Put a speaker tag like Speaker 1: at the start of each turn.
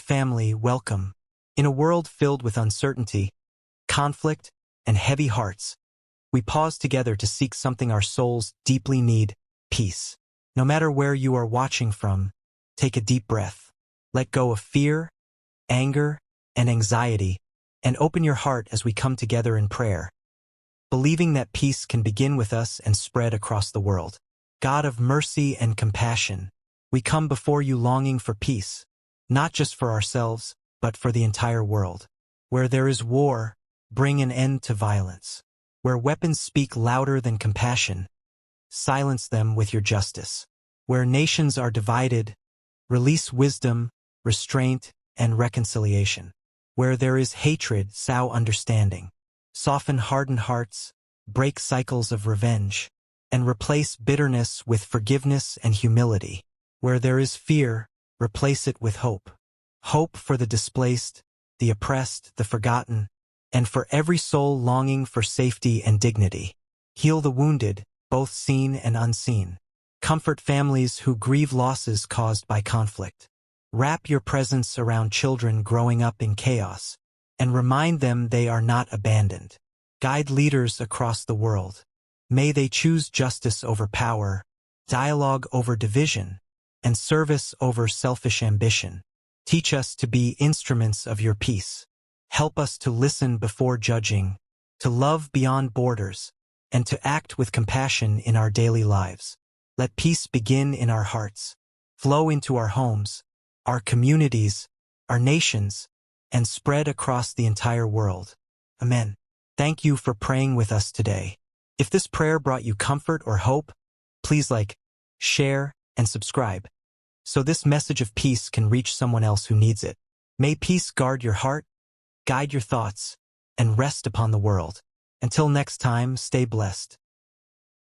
Speaker 1: family, welcome. In a world filled with uncertainty, conflict, and heavy hearts, we pause together to seek something our souls deeply need: peace. No matter where you are watching from, take a deep breath. Let go of fear, anger, and anxiety, and open your heart as we come together in prayer, believing that peace can begin with us and spread across the world. God of mercy and compassion, we come before you longing for peace, not just for ourselves, but for the entire world. Where there is war, bring an end to violence. Where weapons speak louder than compassion, silence them with your justice. Where nations are divided, release wisdom, restraint, and reconciliation. Where there is hatred, sow understanding. Soften hardened hearts, break cycles of revenge, and replace bitterness with forgiveness and humility. Where there is fear, replace it with hope. Hope for the displaced, the oppressed, the forgotten, and for every soul longing for safety and dignity. Heal the wounded, both seen and unseen. Comfort families who grieve losses caused by conflict. Wrap your presence around children growing up in chaos, and remind them they are not abandoned. Guide leaders across the world. May they choose justice over power, dialogue over division, and service over selfish ambition. Teach us to be instruments of your peace. Help us to listen before judging, to love beyond borders, and to act with compassion in our daily lives. Let peace begin in our hearts, flow into our homes, our communities, our nations, and spread across the entire world. Amen. Thank you for praying with us today. If this prayer brought you comfort or hope, please like, share, and subscribe, so this message of peace can reach someone else who needs it. May peace guard your heart, guide your thoughts, and rest upon the world. Until next time, stay blessed.